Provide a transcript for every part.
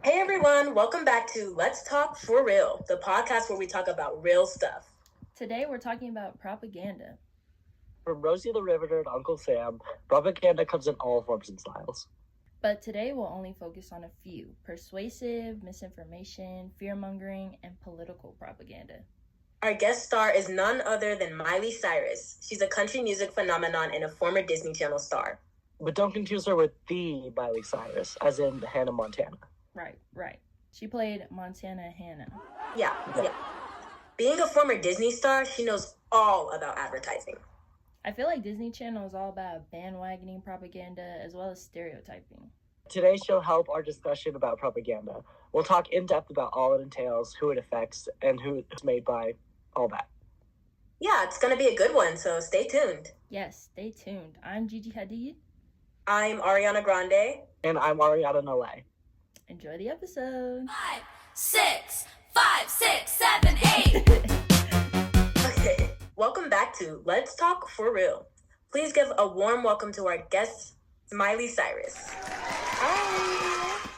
Hey everyone, welcome back to Let's Talk For Real, the podcast where we talk about real stuff. Today we're talking about propaganda. From Rosie the Riveter to Uncle Sam, propaganda comes in all forms and styles. But today we'll only focus on a few: persuasive, misinformation, fear-mongering, and political propaganda. Our guest star is none other than Miley Cyrus. She's a country music phenomenon and a former Disney Channel star. But don't confuse her with the Miley Cyrus, as in Hannah Montana. Right. She played Montana Hannah. Yeah. Being a former Disney star, she knows all about advertising. I feel like Disney Channel is all about bandwagoning propaganda as well as stereotyping. Today she'll help our discussion about propaganda. We'll talk in depth about all it entails, who it affects, and who it's made by, all that. Yeah, it's going to be a good one, so stay tuned. Yes, stay tuned. I'm Gigi Hadid. I'm Ariana Grande. And I'm Ariana Nale. Enjoy the episode. 5, 6, 5, 6, 7, 8. Okay, welcome back to Let's Talk For Real. Please give a warm welcome to our guest, Miley Cyrus. Hi.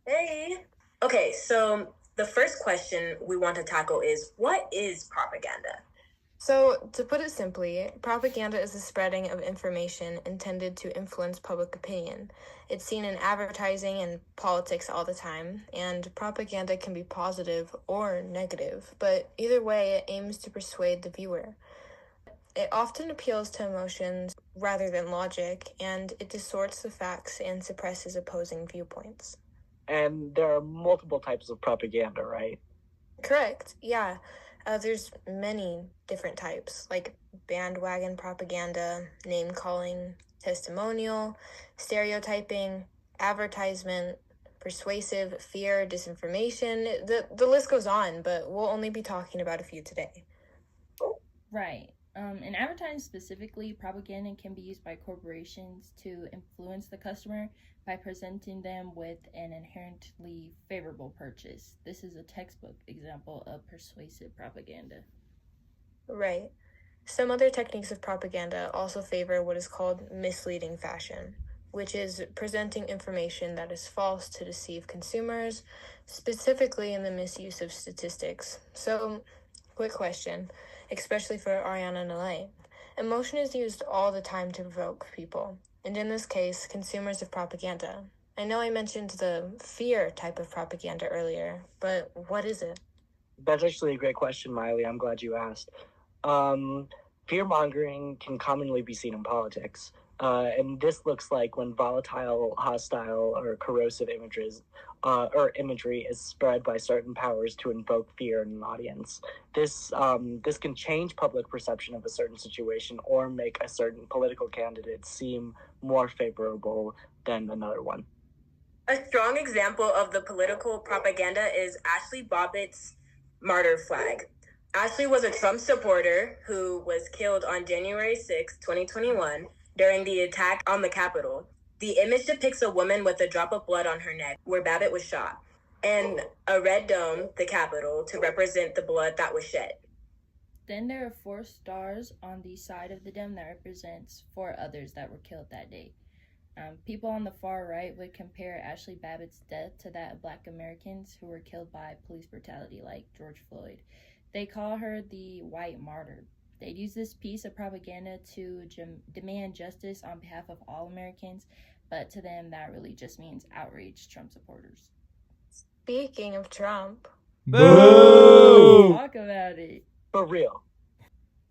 Hey. Okay, so the first question we want to tackle is, what is propaganda? So, to put it simply, propaganda is the spreading of information intended to influence public opinion. It's seen in advertising and politics all the time, and propaganda can be positive or negative, but either way, it aims to persuade the viewer. It often appeals to emotions rather than logic, and it distorts the facts and suppresses opposing viewpoints. And there are multiple types of propaganda, right? Correct, yeah. There's many different types, like bandwagon propaganda, name-calling, testimonial, stereotyping, advertisement, persuasive, fear, disinformation. The list goes on, but we'll only be talking about a few today. Right. In advertising specifically, propaganda can be used by corporations to influence the customer by presenting them with an inherently favorable purchase. This is a textbook example of persuasive propaganda. Right. Some other techniques of propaganda also favor what is called misleading fashion, which is presenting information that is false to deceive consumers, specifically in the misuse of statistics. So, quick question, especially for Ariana Nale. Emotion is used all the time to provoke people, and in this case, consumers of propaganda. I know I mentioned the fear type of propaganda earlier, but what is it? That's actually a great question, Miley. I'm glad you asked. Fear-mongering can commonly be seen in politics, and this looks like when volatile, hostile, or corrosive imagery is spread by certain powers to invoke fear in an audience. This can change public perception of a certain situation or make a certain political candidate seem more favorable than another one. A strong example of the political propaganda is Ashley Bobbitt's martyr flag. Ashley was a Trump supporter who was killed on January 6, 2021, during the attack on the Capitol. The image depicts a woman with a drop of blood on her neck where Babbitt was shot, and a red dome, the Capitol, to represent the blood that was shed. Then there are 4 stars on the side of the dome that represents 4 others that were killed that day. People on the far right would compare Ashley Babbitt's death to that of Black Americans who were killed by police brutality, like George Floyd. They call her the white martyr. They'd use this piece of propaganda to demand justice on behalf of all Americans, but to them that really just means outraged Trump supporters. Speaking of Trump. Boo! Talk about it. For real.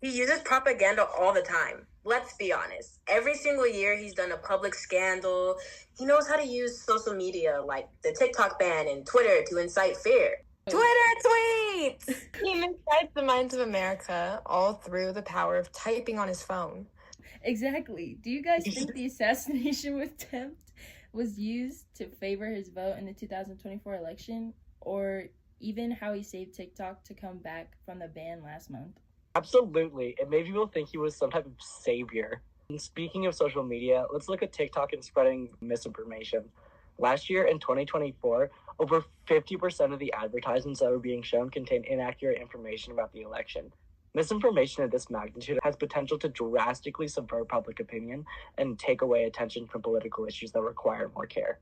He uses propaganda all the time. Let's be honest. Every single year he's done a public scandal. He knows how to use social media like the TikTok ban and Twitter to incite fear. Twitter tweets! He incites the minds of America all through the power of typing on his phone. Exactly. Do you guys think the assassination attempt was used to favor his vote in the 2024 election? Or even how he saved TikTok to come back from the ban last month? Absolutely. It made people think he was some type of savior. And speaking of social media, let's look at TikTok and spreading misinformation. Last year in 2024, over 50% of the advertisements that were being shown contained inaccurate information about the election. Misinformation of this magnitude has potential to drastically subvert public opinion and take away attention from political issues that require more care.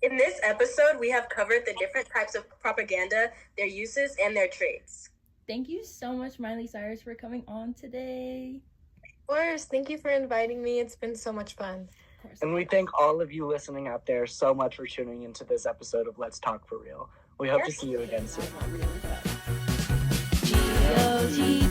In this episode, we have covered the different types of propaganda, their uses, and their traits. Thank you so much, Miley Cyrus, for coming on today. Of course, thank you for inviting me. It's been so much fun. Of course. And we thank all of you listening out there so much for tuning into this episode of Let's Talk for Real. We hope to see you again soon. G-O-G.